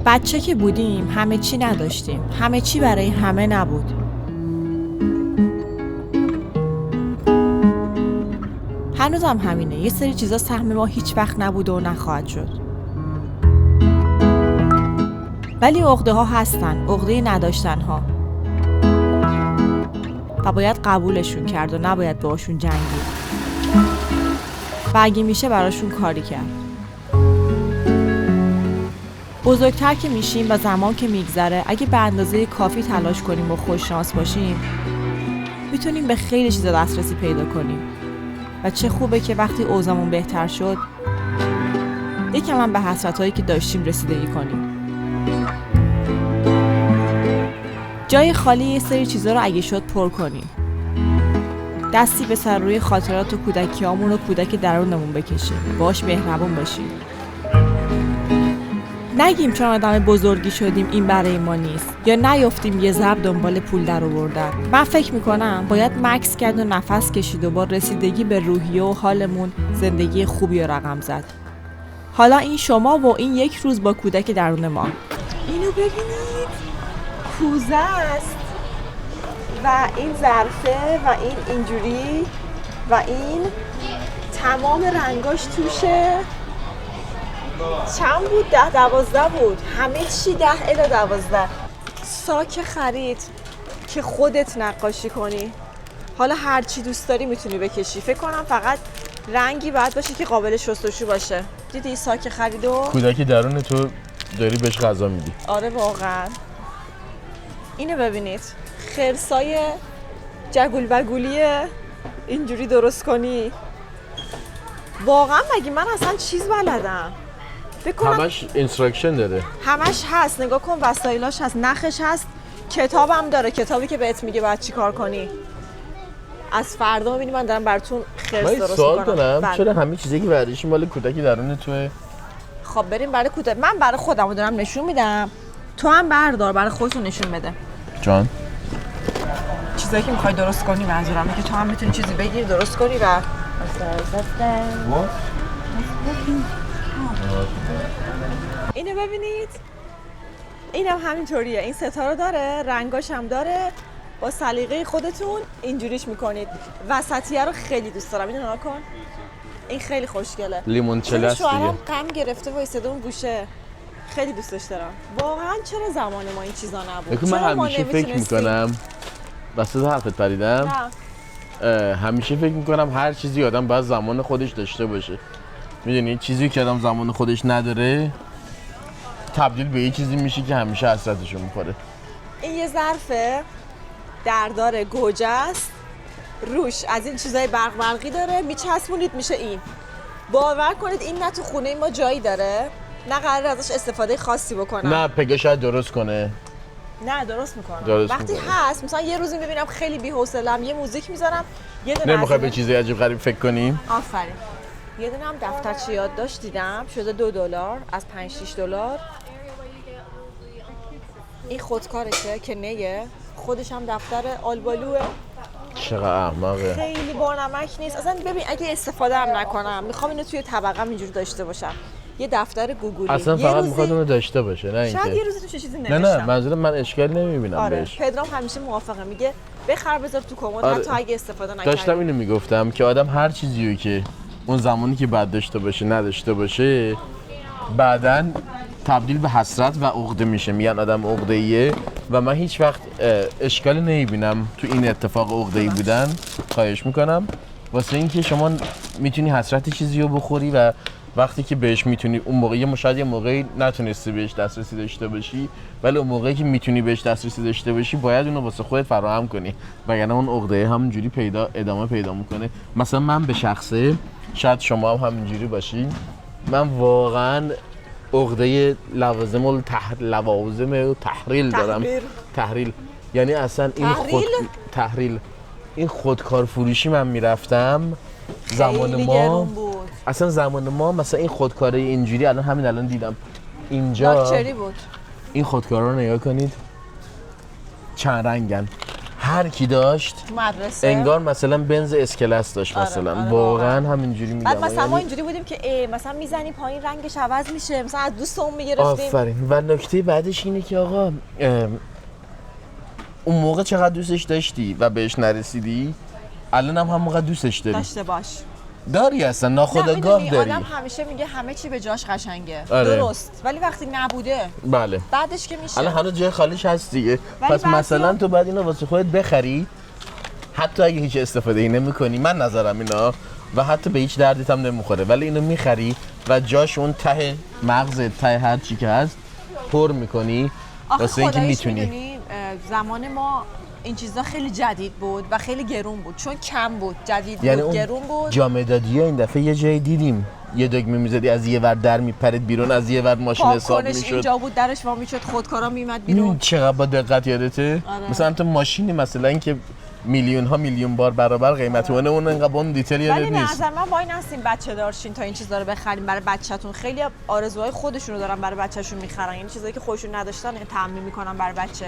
بچه که بودیم همه چی نداشتیم، همه چی برای همه نبود. هنوزم همینه، یه سری چیزا سهم ما هیچ وقت نبوده و نخواهد شد. ولی عقده ها هستن، عقده نداشتن ها، و باید قبولشون کرد و نباید باهاشون جنگید و اگه میشه براشون کاری کرد. بزرگتر که میشیم و زمان که میگذره، اگه به اندازه کافی تلاش کنیم و خوششانس باشیم، میتونیم به خیلی چیزا دسترسی پیدا کنیم. و چه خوبه که وقتی اوضاعمون بهتر شد، یکم هم به حسرتایی که داشتیم رسیدگی کنیم. جای خالی یه سری چیزا رو اگه شد پر کنیم. دستی به سر روی خاطرات و کودکیامون و کودک درونمون بکشیم، باش مهربون باشیم. نگیم چون آدم بزرگی شدیم این برای ما نیست، یا نیفتیم یه ضرب دنبال پول در آوردن. من فکر میکنم باید مکث کرد و نفس کشید و با رسیدگی به روحیه و حالمون زندگی خوبی رو رقم زد. حالا این شما و این یک روز با کودک درون ما. اینو ببینید، کوزه است و این ظرفه و این اینجوری و این تمام رنگاش توشه. چند بود؟ 10-12 بود. همه چی 10 الی 12. ساک خرید که خودت نقاشی کنی. حالا هر چی دوست داری میتونی بکشی. فکر کنم فقط رنگی باید باشه که قابل شستشو باشه. دیدی ساک خریدو؟ کودکی درون تو داری بهش غذا میدی. آره واقعا. اینو ببینید، خرسای جگول بگولی اینجوری درست کنی. واقعا مگه من اصلا چیز بلدم؟ همش اینستراکشن داره، همش هست. نگاه کن، وسایلاش هست، نخش هست، کتابم داره، کتابی که بهت میگه باید چی کار کنی. از فردا میبینی من دارم براتون خرس درست میکنم. سوال کنم چرا همه چیزی که برداشتی مال کودکی درون توه؟ خب بریم برای کودک. من برای خودم دارم نشون میدم، تو هم بردار برای خودتون نشون بده. جان چیزایی که میخوای درست کنی منظورمه که تو هم میتونی چیزی بگیری درست کنی و اینو ببینید، اینم همینطوریه. این ستاره داره، رنگاش هم داره. با سلیقه خودتون اینجوریش میکنید. وسطیه رو خیلی دوست دارم. اینو نگاه کن، این خیلی خوشگله. لیمونچله است دیگه. شوهرم غم گرفته وایساده اون گوشه. خیلی دوستش دارم. واقعا چرا زمان ما این چیزا نبود؟ من همیشه فکر میکنم وسط حرفت پریدم. همیشه فکر میکنم هر چیزی آدم باید زمان خودش داشته باشه. میدونی چیزی که آدم زمان خودش نداره تبدیل به یه چیزی میشه که همیشه حسرتشو میخوره. این یه ظرفه دردار گوجه است، روش از این چیزای برقی داره، میچسبونید میشه این. باور کنید این نه تو خونه ما جایی داره، نه قراره ازش استفاده خاصی بکنم. نه پگه شاید درست کنه. نه درست میکنم. وقتی هست مثلا یه روزی میبینم خیلی بی‌حوصله‌ام، یه موزیک میذارم، یه دونه نمیخوای به چیزای عجیب غریب فکر کنیم؟ آفرین. یه دونه هم دفترچه یادداشت دیدم شده $2 از $5-6. این خودکارشه که نیه، خودش هم دفتر آلبالوه. چقدر احمقه. خیلی بانمک نیست اصلا. ببین اگه استفاده هم نکنم، میخوام اینو توی طبقم اینجوری داشته باشم. یه دفتر گوگلی اصلا فقط میخواد اونو داشته باشه، نه اینکه شاید یه روزی توش چیزی نوشتم. نه منظورم من اشکال نمیبینم آره. بهش. پدرام همیشه موافقه، میگه بخر بذار تو کمد. آره. حتی اگه استفاده نکردی. داشتم اینو میگفتم که آدم هر چیزیو که اون زمانی که بعد داشته باشه نداشته باشه، بعدن تبدیل به حسرت و عقده میشه. میگن آدم عقده‌ایه و من هیچ وقت اشکالی نمیبینم تو این اتفاق عقده‌ای بودن. خواهش میکنم واسه اینکه شما میتونی حسرت چیزی رو بخوری و وقتی که بهش میتونی اون موقع شاید یه موقعی نتونستی بهش دسترسی داشته باشی، ولی اون موقعی که میتونی بهش دسترسی داشته باشی باید اونو واسه خودت فراهم کنی، وگرنه اون عقده همونجوری ادامه پیدا میکنه. مثلا من به شخصه، شاید شما هم همینجوری باشین، من واقعا عقده لوازم تحریل دارم. تحریل یعنی اصلا این تحریل این خودکار فروشی من میرفتم زمان ما. اصلا زمان ما مثلا این خودکاره اینجوری الان دیدم اینجا لاکچری بود. این خودکارا رو نگاه کنید چند رنگن، هر کی داشت تو مدرسه انگار مثلا بنز اسکلس داشت مثلا. آره، واقعا همینجوری میگم. بعد مثلا ما اینجوری بودیم که مثلا میزنی پایین رنگش عوض میشه، مثلا از دوستمون میگرفتیم. آفرین. و نکته بعدش اینه که آقا اون موقع چقدر دوستش داشتی و بهش نرسیدی، الان هم موقع دوستش داری. داشته باش. داری اصلا ناخودآگاه داری. آدم همیشه میگه همه چی به جاش قشنگه. آره. درست. ولی وقتی نبوده بله بعدش که میشه. الان هنوز جای خالیش هست دیگه. پس مثلا تو بعد اینو واسه خودت بخری، حتی اگه هیچ استفاده ای نمی‌کنی، من نظرم اینا، و حتی به هیچ دردت هم نمیخوره، ولی اینو میخری و جاش اون ته مغزت، ته هر چی که هست پر میکنی واسه اینکه میتونی. زمان ما این چیزا خیلی جدید بود و خیلی گرون بود، چون کم بود، جدید یعنی بود، گرون بود. جام دادی این دفعه یه جایی دیدیم یه دگمه میزدی از یه ور در میپرید بیرون، از یه ور ماشین حساب میشد، اینجا بود درش وا میشد، خودکارا میومد بیرون. چقدر با دقت یادته؟ آره. مثلا تو ماشینی مثلا اینکه میلیون بار برابر قیمت اون انقدر اون دیتیل یادت نیست. ولی نظر من وای نستیم بچه دارشین تا این چیزا رو بخریم برای بچه‌تون. خیلی آرزوهای خودشونو دارن برای بچه‌شون میخرن، یعنی چیزایی که خودشون نداشتن تعمین میکنن برای بچه.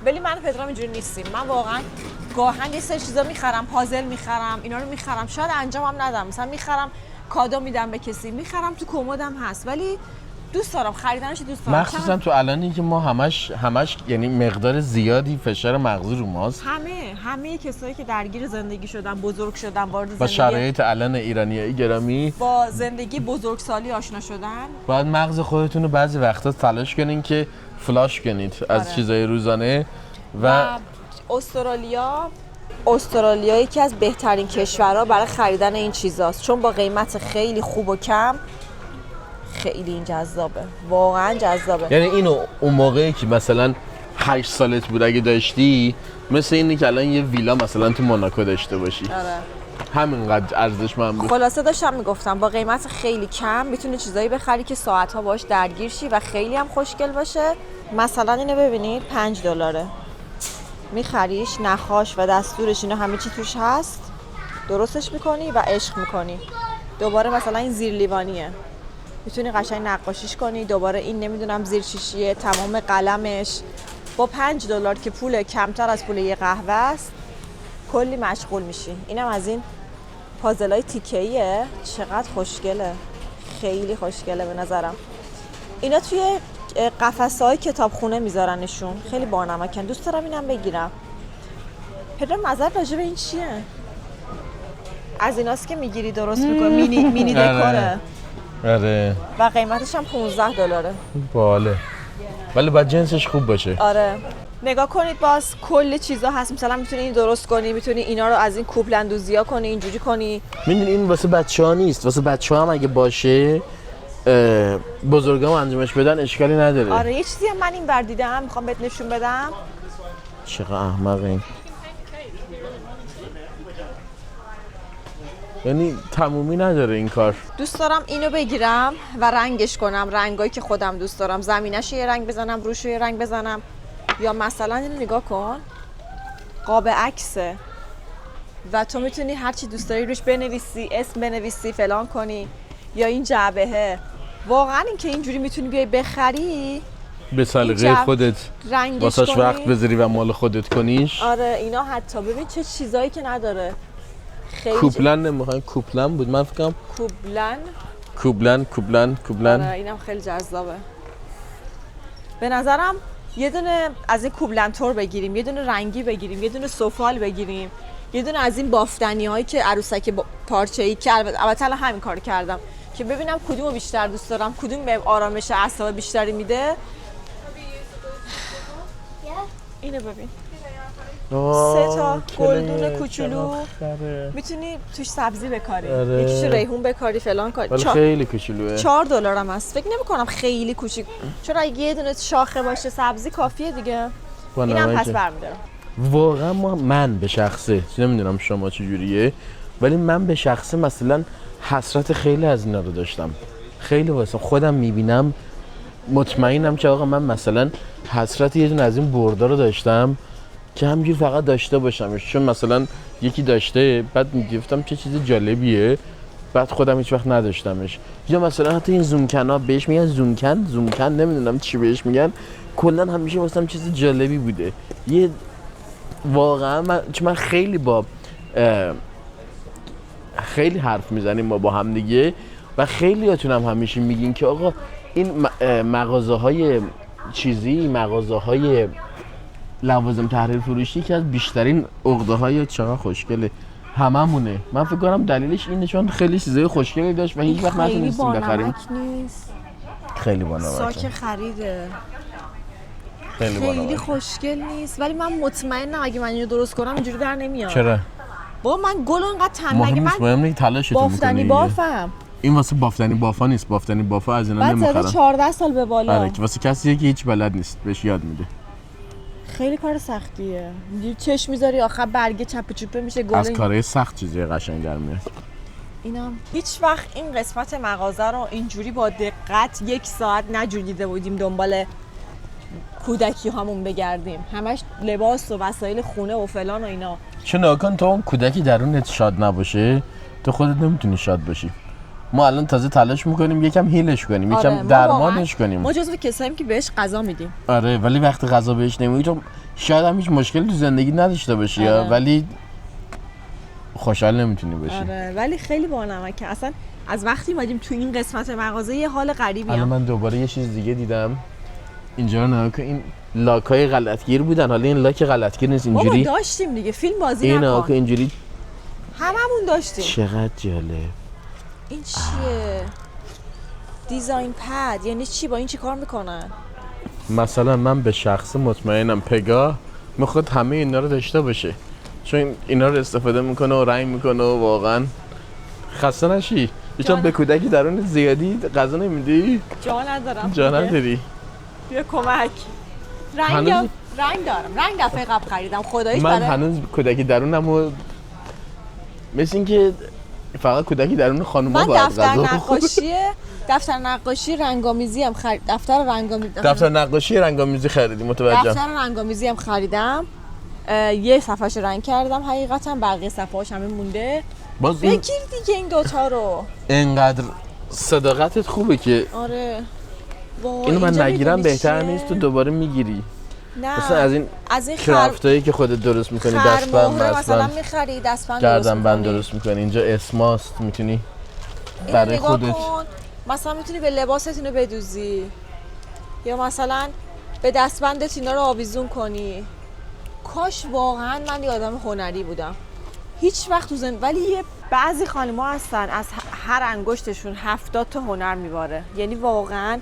ولی من پدرام اینجوری نیستیم. من واقعا گاهن یه سری چیزا میخرم، پازل میخرم، اینا رو میخرم، شاید انجامم ندم، مثلا میخرم کادو میدم به کسی، میخرم تو کمدم هست، ولی دوست دارم خریدنش، دوست دارم. مخصوصا تو الانی که ما همش یعنی مقدار زیادی فشار مغزی رو ماست. همه کسایی که درگیر زندگی شدن، بزرگ شدن، وارد زندگی با شرایط الان ایرانیای گرامی با زندگی بزرگسالی آشنا شدن، باید مغز خودتون رو بعضی وقتا تلاش کنین که فلاش کنید از چیزای روزانه. و استرالیا یکی از بهترین کشورها برای خریدن این چیزاست، چون با قیمت خیلی خوب و کم خیلی این جذابه، واقعا جذابه. یعنی اینو اون موقعی که مثلا 8 سالت بود اگه داشتی، مثل اینه که الان یه ویلا مثلا تو موناکو داشته باشی. آره. همینقدر ارزشمند بود. خلاصه داشتم میگفتم با قیمت خیلی کم میتونی چیزایی بخری که ساعت‌ها باهاش درگیر شی و خیلی هم خوشگل باشه. مثلا اینو ببینید $5 میخریش، نخاش و دستورش، اینا همه چی توش هست، درستش میکنی و عشق میکنی. دوباره مثلا این زیر لیوانیه، میتونی قشنگ نقاشیش کنی. دوباره این نمیدونم زیر شیشیه، تمام قلمش. با $5 که پول کمتر از پول یه قهوه است، کلی مشغول میشی. اینم از این پازلای تیکه‌ایه، چقدر خوشگله، خیلی خوشگله به نظرم. اینا توی قفسه‌های کتابخونه میذارنشون، خیلی بانمکن. دوست دارم اینم بگیرم. پدرام نظر راجع به این چیه؟ از ایناست که میگیری درست میکنی، مینی دکوره. آره. و قیمتش هم $15. باله. ولی باید جنسش خوب باشه. آره. نگاه کنید، باز کل چیزا هست. مثلا میتونی این درست کنی، میتونی اینا رو از این کوپل اندوزی‌ها کنی، اینجوری کنی. میدونی این واسه بچه‌ها نیست، واسه بچه‌ها هم اگه باشه بزرگا هم انجامش بدن اشکالی نداره. آره یه چیزی هم من این ور دیدم، میخوام بهت نشون بدم. چقدر احمقه این. یعنی تمومی نداره این کار. دوست دارم اینو بگیرم و رنگش کنم، رنگایی که خودم دوست دارم. زمینش یه رنگ بزنم، روش یه رنگ بزنم. یا مثلا اینو نگاه کن، قاب عکسه و تو میتونی هر چی دوست داری روش بنویسی، اسم بنویسی، فلان کنی. یا این جعبهه، واقعا این که اینجوری میتونی بیای بخری به سلیقه خودت، واسش وقت بذاری و مال خودت کنیش. آره اینا حتی ببین چه چیزایی که نداره. خیلی کوپلن نمیخوام، کوپلن بود من فکرم. کوپلن. آره اینم خیلی جذابه به نظرم. یه دونه از این کوبلن تور بگیریم، یه دونه رنگی بگیریم، یه دونه سفال بگیریم، یه دونه از این بافتنی هایی که عروسک پارچه‌ای که البته الان همین کارو کردم که ببینم کدومو بیشتر دوست دارم، کدوم به آرامش اعصاب بیشتری میده. اینو ببین، 3 تا گلدون کوچولو، میتونی توش سبزی بکاری. یکیشو ریحون بکاری، فلان کاری. خیلی کوچولوئه. $4 هم هست. فکر نمی‌کنم خیلی کوچیک، چون اگه یه دونه شاخه باشه سبزی کافیه دیگه. اینم پس برمی‌دارم. واقعا من به شخصه نمیدونم شما چجوریه، ولی من به شخصه مثلا حسرت خیلی از اینا رو داشتم. خیلی واسه خودم میبینم، مطمئنم که آقا من مثلا حسرت یه دونه از این بردا رو داشتم که همینجوری فقط داشته باشمش، چون مثلا یکی داشته، بعد میگفتم چه چیز جالبیه، بعد خودم هیچ وقت نداشتمش. یا مثلا حتی این زومکن‌ها بهش میگن زومکن نمیدونم چی بهش میگن، کلا همیشه واسم چیز جالبی بوده. یه واقعا من خیلی با خیلی حرف میزنیم ما با هم دیگه و خیلیاتون هم همیشه میگین که آقا این مغازه‌های چیزی، مغازه‌های لوازم تحریر فروشی که از بیشترین عقده‌های چقدر خوشگله هممونه. من فکر کنم دلیلش اینه چون خیلی چیزای خوشگلی داشت و هیچ وقت نتونستیم بخریم. نیست. خیلی بانمکه. ساک خریده. خیلی خیلی خوشگل نیست ولی من مطمئنم اگه من اینو درست کنم اینجوری در نمیاد. چرا؟ با من گل انقدر تنبگه من مهم نیست تلاشتون می‌کنی. بافتنی بافم. این واسه بافتنی بافا نیست. بافتنی بافا از اینا نمیخرن. بعد 14 سال به بالا. آره واسه کسیه که هیچ بلد نیست بهش یاد میده. خیلی کار سختیه. اینجوری چشم میذاری آخر برگه چپ چوپه میشه گل. از کارهای سخت چیزی قشنگ در میاد. اینم هیچ وقت این قسمت مغازه رو اینجوری با دقت 1 ساعت نجوریده بودیم دنبال کودکی همون بگردیم. همش لباس و وسایل خونه و فلان و اینا. چون ناکن تو اون کودکی درونت شاد نباشه تو خودت نمیتونی شاد باشی. ما الان تازه تلاش میکنیم یکم هیلش کنیم، یکم درمانش کنیم. ما جزو کساییم که بهش غذا میدیم. آره ولی وقتی غذا بهش نمیدی تو شاید هم هیچ مشکلی تو زندگی نداشته باشی ولی خوشحال نمیتونی باشی. آره ولی خیلی بانمکه. اصلا از وقتی اومدیم تو این قسمت مغازه یه حال غریبی الان من دوباره یه چیز دیگه دیدم. اینجا نه که این لاکای غلطگیر بودن، حالا این لاک غلطگیر نیست اینجوری. بابا داشتیم دیگه فیلم بازی نکن. اینا که اینجوری هممون داشتیم. چقدر جالب. این چیه؟ دیزاین پد یعنی چی؟ با این چی کار میکنن؟ مثلا من به شخص مطمئنم پگاه میخواد همه اینا رو داشته باشه چون اینا رو استفاده میکنه و رنگ میکنه و واقعا خسته نشی. چون به کودکی درون زیادی غذا نمیدی؟ جا ندارم. جا نداری. بیا کمک. رنگ دارم. رنگ دفعه قبل خریدم خداییش. من هنوز کودکی درونمو مثل این که فقط کودکی درون خانوما باید غذا دفتر نقاشی رنگامیزی هم دفتر نقاشی رنگامیزی خریدیم. متوجهم. دفتر رنگامیزی هم خریدم. یه صفحه‌اش رنگ کردم حقیقتا بقیه صفحه‌اش همه مونده. باز بگیر دیگه این دوتا رو. اینقدر صداقتت خوبه که آره اینو من نگیرم بهتر نیست تو دوباره میگیری. نه مثلا از این کرافتایی که خودت درست میکنی دستبند مثلا میخری دستبند گردن بند درست میکنی اینجا اسماست میتونی برای خودت مثلا میتونی به لباست اینو بدوزی یا مثلا به دستبندت اینا رو آویزون کنی. کاش واقعا من یه آدم هنری بودم. هیچ وقت تو ولی یه بعضی خانم‌ها هستن از هر انگشتشون 70 تا هنر میباره. یعنی واقعا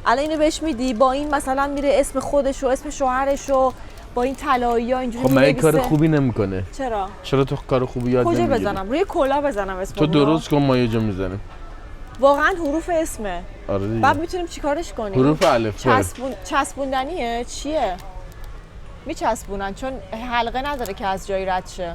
الان اینو بهش میدی با این مثلا میره اسم خودش و اسم شوهرش و با این طلایی‌ها اینجوری خب من کار خوبی نمیکنه. چرا تو کار خوبی یاد نمیگیری؟ کجا بزنم؟ روی کلا بزنم اسم تو درست کن ما یه جا میزنیم. واقعا حروف اسمه. آره دیگه. بعد میتونیم چیکارش کنیم؟ حروف الف چسبوندنیه چیه؟ میچسبونن چون حلقه نداره که از جایی رد شه.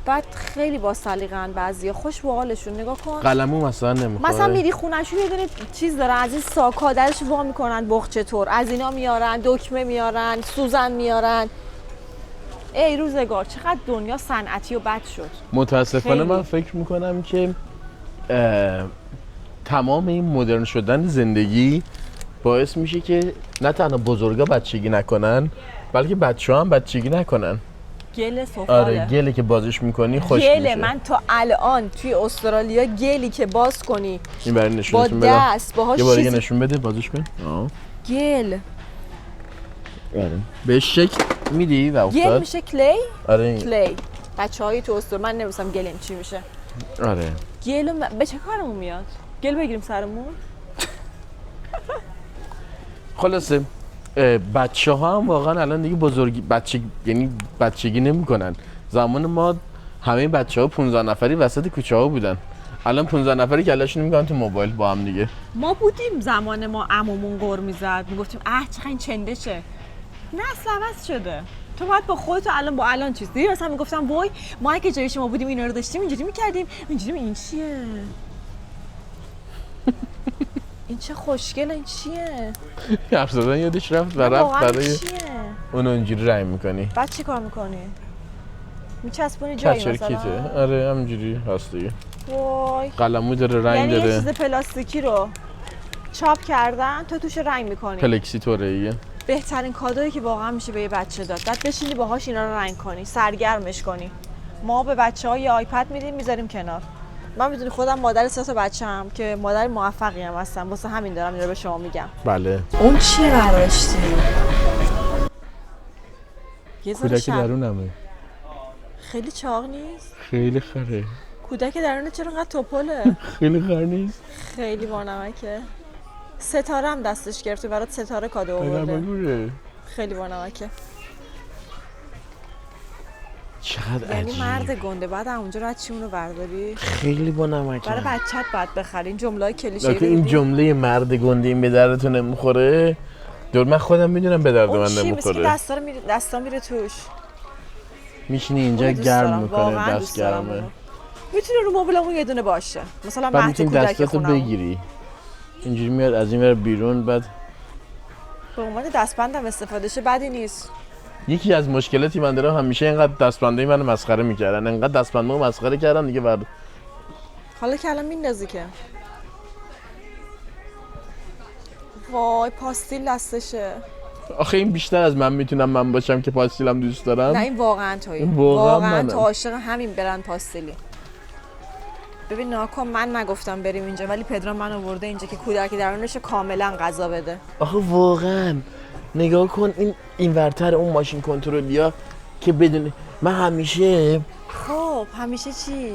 بعد خیلی با سلیقه‌ان بعضیا خوش به حالشون نگاه کن. قلمو مثلا نمیخوره. مثلا میری خونه‌شون یه دونه چیز دارن از این ساک‌ها درش وا میکنن بخچه طور. از اینا میارن، دکمه میارن، سوزن میارن. ای روزگار چقدر دنیا صنعتی و بد شد. متاسفانه من فکر میکنم که تمام این مدرن شدن زندگی باعث میشه که نه تنها بزرگا بچگی نکنن بلکه بچه‌ها هم بچگی نکنن. گل سفاله. آره گلی که بازش میکنی خوش میشه. گل من تا الان توی استرالیا گلی که باز کنی این برای نشونتون با دست باهاش یه بار دیگه نشون بده بازش کن. گل آره به شکل میدی و افتاد. گل میشه کلی؟ آره کلی. بچه‌های تو استرالیا من نمی‌دونم گل چی میشه. آره گل به چه کارمون میاد؟ گل بگیریم سرمون؟ خلاصه بچه‌ها هم واقعا الان دیگه یعنی بچگی نمی‌کنن. زمان ما همه بچه‌ها 15 نفری وسط کوچه‌ها بودن. الان 15 نفری کلاشون میگن تو موبایل با هم دیگه. ما بودیم زمان ما عمومون قر میزد میگفتیم چقدر این چندشه. نسل عوض شده. تو باید با خودت الان چیز دیدی مثلا میگفتم وای ما اگه جای شما بودیم اینا رو داشتیم اینجوری می‌کردیم اینجوری این چیه؟ این چه خوشگله این چیه؟ حرف زدن یادش رفت و رفت برای اونو اینجوری رنگ میکنی. بعد چی کار میکنی؟ میچسبونی جایی مثلا؟ کیته. آره همینجوری هست دیگه. وای قلمو داره رنگ یعنی داره. یه چیز پلاستیکی رو چاپ کردن تو توش رنگ میکنی. پلکسی طوره ایه. بهترین کادویی که واقعا میشه به یه بچه داد. بعد بشینی باهاش اینا رو رنگ کنی، سرگرمش کنی. ما به بچه‌ها یه آیپد میدیم میذاریم کنار. من میدونی خودم مادر 3 تا بچه‌ام که مادر موفقی هم هستم، واسه همین دارم اینا رو به شما میگم. بله. اون چیه برداشتی؟ یه ذره کودک درونمه. خیلی چاق نیست؟ خیلی خره. کودک درونه چرا انقدر توپله؟ خیلی خر نیست. خیلی بانمکه. ستاره هم دستش گرفته برات ستاره کادو آورده. خیلی بانمکه. چقدر یعنی عجیب. مرد گنده بعد اونجا رو از چی اونو برداری؟ خیلی بانمکه. برای بچت باید بخری. این جمله‌های کلیشه‌ای لکه این جمله مرد گنده این به دردتون نمیخوره. من خودم میدونم به درد من نمیخوره. مثل دستا میره توش. میشینی اینجا گرم میکنه، دست گرمه. میتونه رو موبایلمون یه دونه باشه. مثلا بعد مهد میتونی کودک دستاتو خونم بگیری. اینجوری میاد از این ور بیرون. بعد به عنوان دستبندم استفاده شه بدی نیست. یکی از مشکلاتی من دارم همیشه اینقدر دستبندای منو مسخره میکردن، اینقدر دستبندامو مسخره کردن دیگه بعد. حالا که الان میندازی که وای پاستیل دستشه. آخه این بیشتر از من میتونم من باشم که پاستیلم دوست دارم. نه این واقعا تویی. واقعا تو عاشق همین برند پاستیلی. ببین ناکن من نگفتم بریم اینجا ولی پدرام من آورده اینجا که کودک درونش کاملا غذا بده. آخه واقعا نگاه کن این ورتر اون ماشین کنترلیا که بدون من همیشه چی؟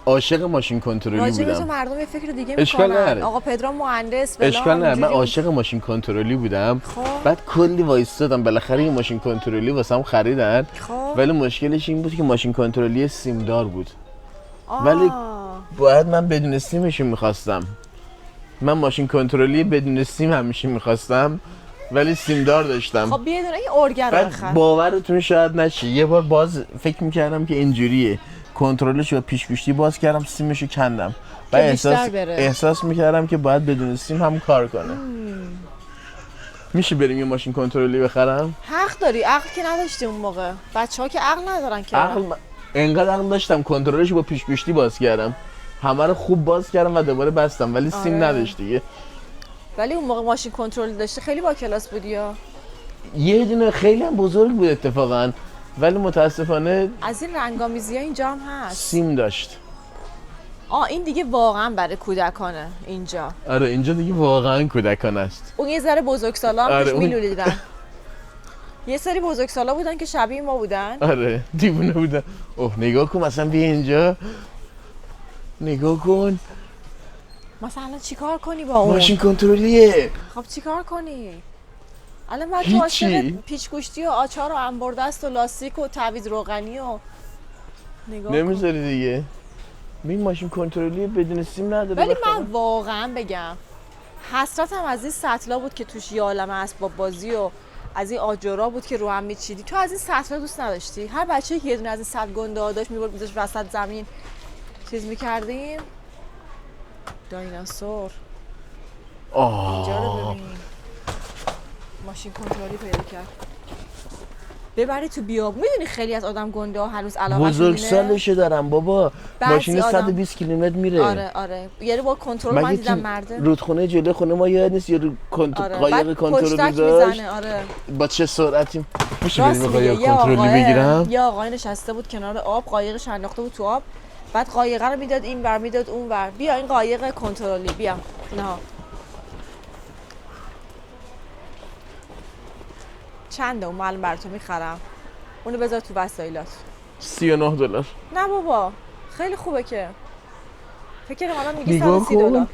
عاشق ماشین کنترلی راجع به تو بودم. مردم یه فکر دیگه اشکال میکنن. نداره. آقا پدرام مهندس اشکال نداره. من عاشق ماشین کنترلی بودم. بعد کلی وایستادم بالاخره این ماشین کنترلی واسم خریدن. ولی مشکلش این بود که ماشین کنترلی سیمدار بود. ولی باید من بدون سیمش میخواستم. من ماشین کنترلی بدون سیم همیشه میخواستم ولی سیمدار داشتم. خب یه دونه این ارگن رو بخر. باورتون شاید نشه یه بار باز فکر میکردم که اینجوریه، کنترلش رو پیشگوشتی باز کردم، سیمشو کندم و احساس میکردم که باید بدون سیم هم کار کنه. میشه بریم یه ماشین کنترلی بخرم؟ حق داری. عقل که نداشتی اون موقع. بچه‌ها که عقل ندارن که. انقدر عقل داشتم کنترلش با پیشگوشتی باز کردم، همه رو خوب باز کردم و دوباره بستم ولی سیم نداشت دیگه. ولی اون موقع ماشین کنترل داشته خیلی با کلاس بودی یا؟ یه دونه خیلی هم بزرگ بود اتفاقا ولی متاسفانه از این رنگامیزی‌ها اینجا هم هست. سیم داشت. این دیگه واقعا برای کودکانه اینجا. آره اینجا دیگه واقعا کودکانه است. اون یه ذره بزرگسالا هم توش میلولیدن. یه سری بزرگسالا بودن که شبیه ما بودن. آره دیوونه بودن. نگاه کن مثلا بیا اینجا نگاه کن مثلا چیکار کنی با اون ماشین کنترلیه. خب چیکار کنی الان بعد تو عاشق پیچگوشتی و آچار و انبردست و لاستیک و تعویض روغنی و نگاه نمیذاری دیگه. این ماشین کنترلی بدون سیم نداره. ولی من واقعا بگم حسرتم از این سطلا بود که توش یه عالمه اسباب بازی و از این آجرها بود که رو هم میچیدی. تو از این سطلا دوست نداشتی؟ هر بچه‌ای که یه دونه از این سطل گنده ها داشت میبرد میذاشت وسط زمین چیز میکردیم. دایناسور اینجا رو ببین. ماشین کنترلی پیدا کرد ببری تو بیابون. میدونی خیلی از آدم گنده ها هنوز علاقه بزرگسالشه دارم بابا. ماشین 120 کیلومتر میره. آره یعنی با کنترل من دیدم مرده. رودخونه جلوی خونه ما یاد نیست یه قایق کنترلی داشت. با چه سرعتی میشه بریم قایق کنترلی بگیرم. یه آقای نشسته بود کنار آب، قایقش انداخته بود تو آب، بعد قایق رو میداد این ور میداد اون ور. بیا این قایق کنترلی بیا. نه چنده اون معلوم براتو میخرم. اونو بذار تو وسایلات. $39. نه بابا خیلی خوبه که. فکر کنم الان میگی $130.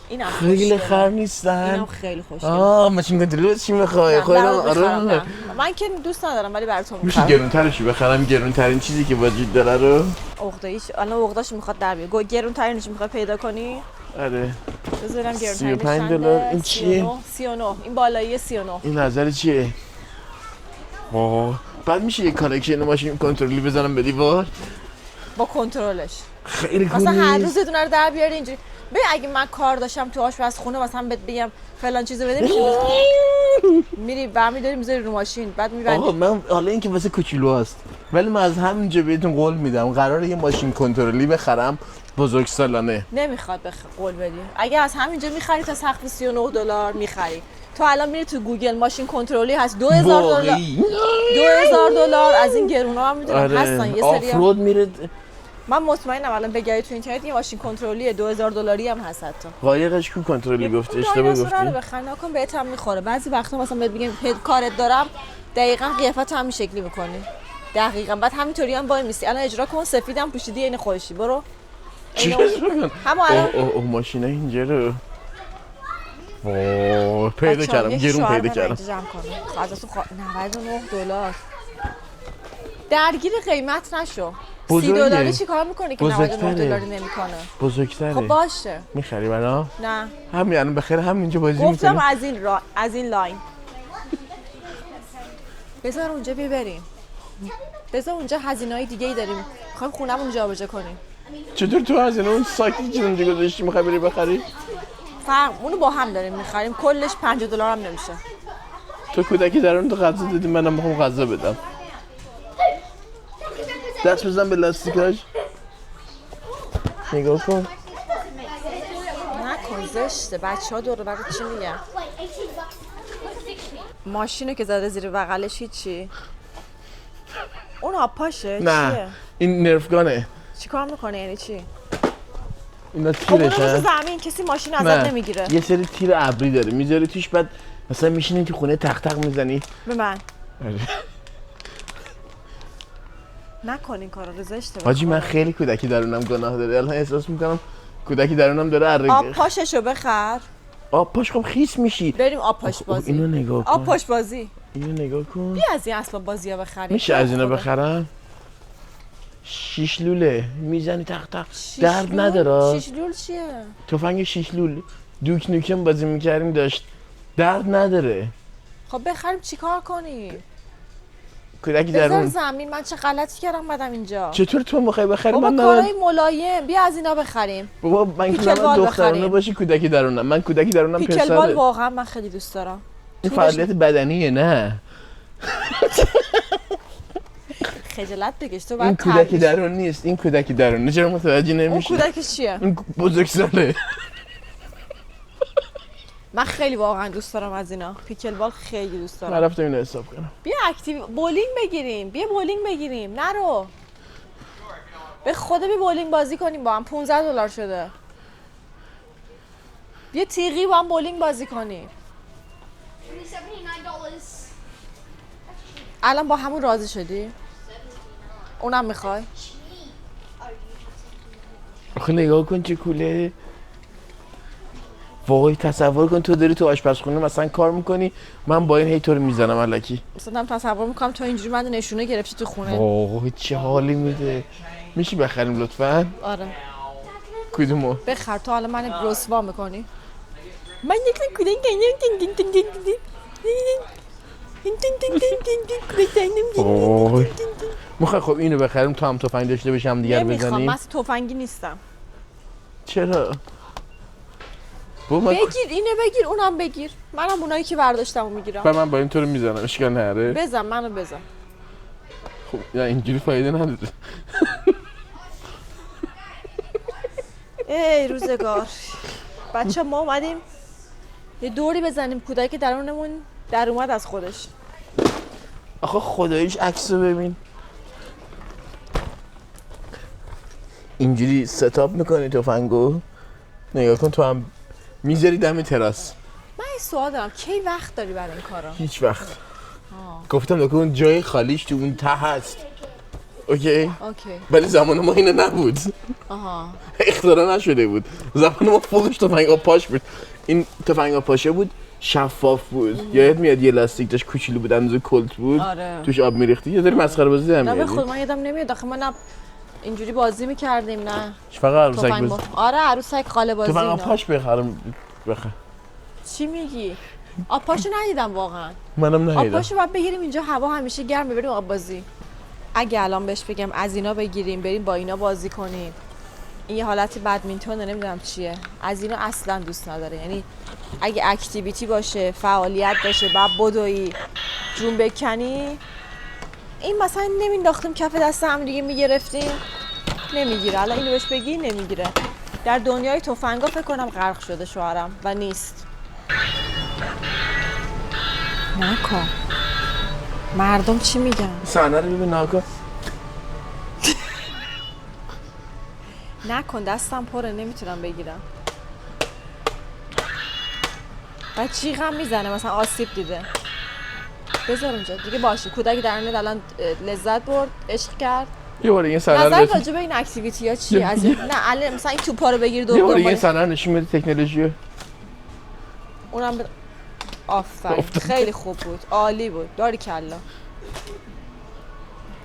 اینم خیلی خر نیستن. اینم خیلی خوشگله. ماشین کنترلی چی میخوای؟ آره من که دوست ندارم ولی براتون میخرم. میشه گرونترشو بخرم؟ گرونترین چیزی که وجود داره رو. عقده‌ایش الان عقده‌اش میخواد در بیاد. گرونترینش میخواد پیدا کنی؟ آره. بذارم گرونترینش $35. این چیه؟ 39. این بالایی 39. این نظر چیه؟ بعد میشه یه کانکشن ماشین کنترلی بزنم به دیوار با کنترلش. خیلی خوبه. مثلا هر روز یه دونه رو در بیاری اینجوری. ببین اگه من کار داشتم تو آشپزخونه مثلا بهت بگم فلان چیزو بده میری برمی‌داری میذاری رو ماشین بعد میبندی. آقا من حالا این که واسه کوچولوست ولی من از همینجا بهتون قول میدم قراره یه ماشین کنترلی بخرم بزرگسالانه. نمیخواد قول بدی. اگه از همینجا میخری تا سقف $39 میخری تو الان میری تو گوگل ماشین کنترلی هست $2000 $2000 از این گرونا هم میدونم هستن یه سری آفرود میره. من مطمئنم الان بگردی تو اینترنت یه ماشین کنترلی $2000 هم هست حتی قایقش کو کنترلی گفتی اشتباه گفتی رو بخر نکن بهت هم میخوره بعضی وقتا مثلا بهت میگم کارت دارم دقیقاً قیافت هم این شکلی میکنی دقیقاً بعد همینطوری هم وای میسی الان اجرا کن سفیدم پوشیدی عین خودشی برو همون الان اوه ماشینه اینجا رو وای پیدا کردم گرون پیدا کردم ازتون $99 درگیر قیمت نشو $30 چی کار میکنی که $99 نمیکنه بزرگتره خب باشه میخری برا نه همین الان بخیر همینجا بازی میکنی گفتم از این لاین بذار اونجا بریم بذار اونجا هزینه‌های دیگه‌ای داریم می‌خوایم خونمون جابجا کنیم چطور تو هزینه اون ساکی که اونجا گذاشتی می‌خوای بری بخری اونو با هم داریم می‌خریم کلش $50 هم نمیشه تو کودکی درون تو غذا دادی منم می‌خوام غذا بدم دست بزن به لاستیکاش نگاه کن نکن زشته بچه‌ها دور برای چی میگن ماشینو که زده زیر بغلش هیچی اون آپاشه نه چیه این نرفگانه چی کار میکنه یعنی چی اینا خب اونو تیرشه روز زمین کسی ماشین ازت نمیگیره یه سری تیر ابری داره میذاری توش بعد مثلا میشینی تو خونه تق تق میزنی به من نکن این کارو زشته حاجی من خیلی کودکی درونم گناه داره الان احساس میکنم کودکی درونم داره آب پاششو بخر آب پاش خب خیس میشی بریم آب پاش بازی اینو نگاه کن آب پاش بازی اینو نگاه کن بیا از این اسباب بازی‌ها بخریم میشه از اینا بخرم 6 لوله میزنی تق تق درد نداره 6 لول چیه تفنگ 6 لول دوک نوکم بازی میکردیم داشت درد نداره خب بخریم چیکار کنیم کودکی بذار درون زمین من چه غلطی کردم بعدم اینجا چطور تو میخوای بخری بابا من کارهای ملایم بیا از اینا بخریم بابا من که دخترانه باشی کودکی درونم من کودکی درونم پسره پیکل بال واقعا من خیلی دوست دارم این فعالیت بدنیه نه خجالت بکش تو این بعد کودکی درون نیست این کودکی درون چرا متوجه نمیشی اون کودکش چیه این بزرگساله من خیلی واقعا دوست دارم از اینا پیکل بال خیلی دوست من دارم رفتم اینو حساب کنم بیا اکتیو بولینگ بگیریم بیا بولینگ بگیریم نرو به خدا بیا بولینگ بازی کنیم با هم $15 شده بیا تیغی با هم بولینگ بازی کنیم الان با همون راضی شدی؟ اونم میخوای؟ آخه نگاه کن چه کوله وای تصور کن تو داری تو آشپزخونه مثلا کار میکنی من با این هی تو رو میزنم الکی مثلا تصور میکنم تو اینجوری من نشونه گرفتی تو خونه وای چه حالی میده میشه بخریم لطفا آره کدومو بخر تو حالا من رسوا میکنی من یک کدوم کنیم میخوای خب اینو بخریم تو هم تفنگ داشته باشی هم دیگر بزنیم نمیخوام من تفنگی نیستم چرا بگیر اینو بگیر اونم بگیر منم اونایی که برداشتمو میگیرم من با این تو رو میزنم اشکال نداره بزن منو بزن خب یا اینجوری فایده نداره ای روزگار بچه ما اومدیم یه دوری بزنیم کودکی که درونمون در اومد از خودش آخه خداییش عکسو ببین اینجوری ستاپ میکنی تفنگو نگاه کن تو هم میذاری دم تراس من این سوال دارم کی وقت داری برای این کارا هیچ وقت گفتم نکن اون جای خالیش تو اون ته هست اوکی ولی زمان ما اینه نبود اختراع نشده بود زمان ما فوقش تفنگ آب پاش بود این تفنگ آب پاشه بود شفاف بود یادت میاد یه لاستیک داشت کوچولو بود اندازه کلت بود توش آب میریختی یه داری مسخره بازی در میاری نه به خود من یادم نمیاد آخه ما اینجوری بازی میکردیم نه فقط عروسک بازی آره عروسک خاله بازی تفنگ آب پاش بخرم بخر چی میگی آب پاشو ندیدم واقعا منم ندیدم آب پاشو باید بگیریم اینجا هوا همیشه گرمه بریم آب بازی اگه الان بهش بگم از اینا بگیریم بریم با اینا بازی کنیم این یه حالتی بدمینتونه نمیدونم چیه از اینا اصلا دوست نداره یعنی اگه اکتیویتی باشه فعالیت باشه بعد بدوی جون بکنی این مثلا نمینداختیم کف دست هم دیگه میگرفتیم نمیگیره الان اینو بهش بگی نمیگیره در دنیای تفنگا فکر کنم غرق شده شوهرم و نیست نکن. مردم چی میگن؟ صحنه رو ببین ناکن. نکن، دستم پره نمیتونم بگیرم. و جیغم میزنه مثلا آسیب دیده. بذار اونجا دیگه باشه. کودک در میاد الان لذت برد، عشق کرد. یه بار این صحنه نظر رو راجع به این اکتیویتی ها چیه؟ از این نه الان مثلا این توپا رو بگیر یه بار این دنبال صحنه نشون میده تکنولوژی. اونم آفرین خیلی خوب بود، عالی بود، داری کلا.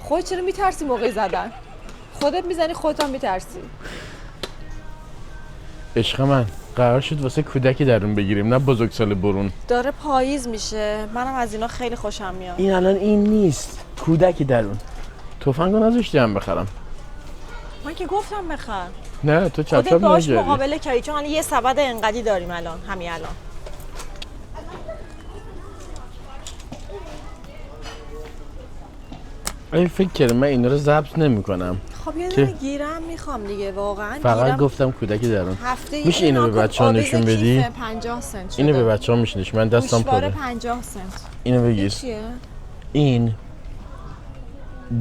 خودت چرا میترسی موقع زدن؟ خودت میزنی خودت هم میترسی. عشق من قرار شد واسه کودکی درون بگیریم نه بزرگسال برون. داره پاییز میشه، منم از اینا خیلی خوشم میاد. این الان این نیست، کودکی درون. تفنگو نذاشتی هم بخرم. من که گفتم بخر. نه تو چپ خودت چپ باش نگردی. مقابله کردی چون الان یه سبد انقدی داریم الان همین الان. این فکر کردم من اینا رو ضبط نمی‌کنم. خب یه دونه گیرم میخوام دیگه واقعا. فقط گیرم گفتم کودکی درون. هفته میشه اینو به بچه‌ها نشون بدی؟ 50 سنت شده. اینو به بچه‌ها میشنش من دستم گوشواره پره. 50 سنت. اینو بگیر. چیه؟ این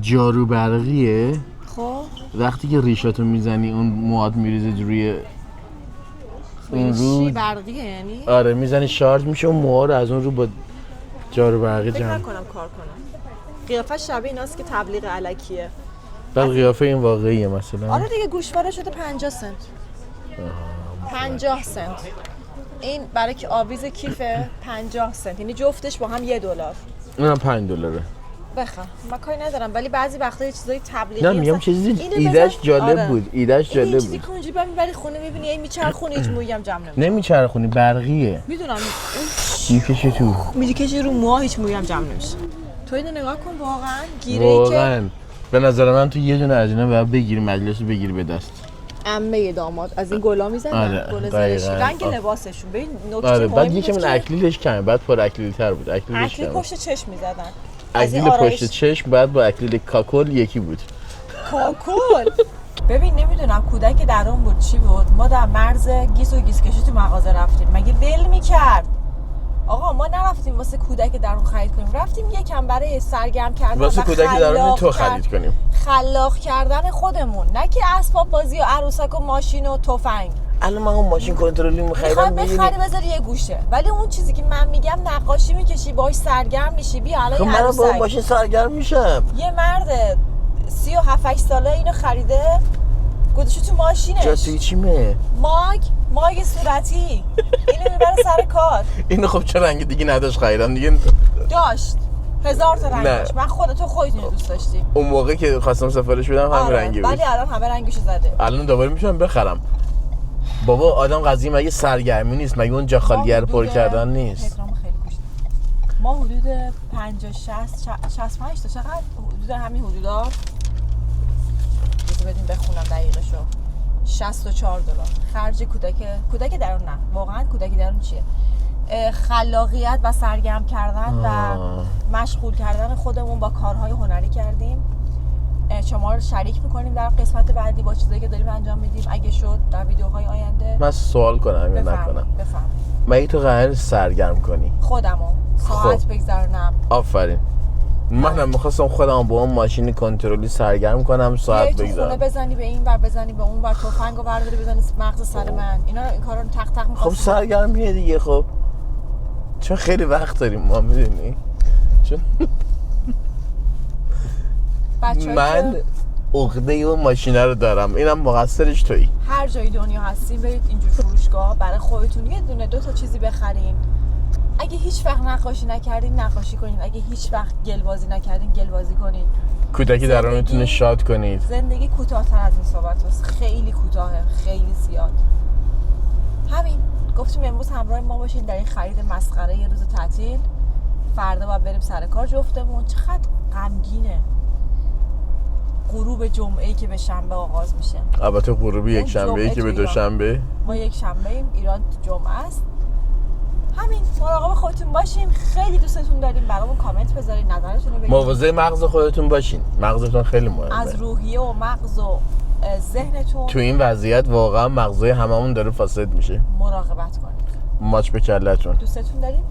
جارو برقیه. خب وقتی که ریشاتو میزنی اون مواد میریزه روی اون چی رو. برقیه یعنی؟ آره میزنی شارژ میشه اون مواد رو از اون رو با جارو برقی فکر جمع. نکنم کار کنم. قیافه شبیه ایناست که تبلیغ الکیه. بعد قیافه این واقعیه مثلا. آره دیگه گوشواره شده 50 سنت. 50 سنت. این برای که آویز کیفه 50 سنت. یعنی جفتش با هم $1. اونم $5. بخر. من کاری ندارم ولی بعضی وقتا یه چیزای تبلیغی نه میگم چیزی اینو ایدهش بزن. جالب آره. بود. ایدهش این جالب چیزی بود. که اونجوری میبری خونه میبینی این میچرخونه هیچ مویی هم جمع نمیشه. نمیچرخونی برقیه. میدونم اون میکشه تو. میکشه رو موها هیچ مویی هم جمع نمیشه. تو اینو نگاه کن واقعا گیره ای که واقعا به نظر من تو یه دونه از اینا باید بگیری مجلس رو بگیری به دست. عمه داماد از این گلا میزنن. آره، گل دقیقاً. زرشی رنگ لباسشون ببین نکته آره بعد مهمی یکم بود که اکلیلش کمه بعد پر اکلیل تر بود. اکلیلش اکلیل کمه. پشت چشم میزدن. اکلیل پشت چشم بعد با اکلیل کاکل یکی بود. کاکل. ببین نمیدونم کودک درون بود چی بود. ما در مرز گیس و گیس کشی تو مغازه رفتیم. مگه ول میکرد؟ آقا ما نرفتیم واسه کودک درون خرید کنیم. رفتیم یکم برای سرگرم کردن واسه و کودک درون تو خلاق خرید کنیم. خلاق کردن خودمون، نه که اسباب بازی و عروسک و ماشین و تفنگ. الان من اون ماشین کنترلی میخوام می‌خریدم بخری بذاری یه گوشه، ولی اون چیزی که من میگم نقاشی میکشی باهاش سرگرم میشی. بیا الان خب این من با عروسک اون ماشین سرگرم میشم. یه مرد 37 ساله اینو خریده گذاشته تو ماشینش. جا توی چیمه؟ ماگ صورتی اینو میبره سر کار. اینو خب چه رنگ دیگه نداشت خریدم دیگه. داشت 1000 تا رنگ نه. داشت. من خودتون دوست داشتی اون موقع که خواستم سفارش بدم همین رنگی بود. ولی الان همه رنگشو زده. الان دوباره میتونم بخرم. بابا آدم قضیه مگه سرگرمی نیست؟ مگه اون جا خالیه رو پر کردن نیست؟ پدرامو خیلی گوش داد. ما حدود 50 60 65 تا چقدر حدود همین حدودا بدیم بخونم دقیقشو. $64 خرج کودک درون. نه واقعا کودک درون چیه؟ خلاقیت و سرگرم کردن و مشغول کردن خودمون با کارهای هنری کردیم. شما رو شریک میکنیم در قسمت بعدی با چیزایی که داریم انجام میدیم اگه شد در ویدیوهای آینده. من سوال کنم یا نکنم؟ بفهم. مگه تو قرار سرگرم کنی؟ خودمو ساعت بگذرونم. آفرین. منم می‌خواستم خودم با اون ماشین کنترلی سرگرم کنم ساعت تو خونه بگذارم. بزنی به این ور بزنی به اون ور تفنگو برداری بزنی مغز سر من. این کارا رو تق تق خب می‌خواستم. سرگرمیه دیگه. خب چون خیلی وقت داریم ما میدونی. چون من عقده اون ماشینه رو دارم. اینم مقصرش تویی. هر جای دنیا هستین برید اینجور فروشگاه برای خودتون یه دونه دو تا چیزی بخرین. اگه هیچ وقت نقاشی نکردین نقاشی کنین. اگه هیچ وقت گلبازی نکردین گلبازی کنین. کودکی درونتون شاد کنید. زندگی کوتاه‌تر از این صحبت هست. خیلی کوتاهه، خیلی زیاد. همین گفتیم امروز همراه ما باشین در این خرید مسخره یه روز تعطیل. فردا باید بریم سر کار جفتمون. چقدر غمگینه غروب جمعه‌ای که به شنبه آغاز میشه. البته غروبی یک شنبه‌ای که به دوشنبه. ما یک شنبه ایم، ایران جمعه است. همین مراقب خودتون باشین. خیلی دوستتون داریم. برامون کامنت بذارین، نظرتون رو بگید. مواظب مغز خودتون باشین. مغزتون خیلی مهمه. از روحیه و مغز و ذهنتون تو این وضعیت واقعا مغزای هممون داره فاسد میشه. مراقبت کنید. ماچ به کلتون. دوستتون داریم.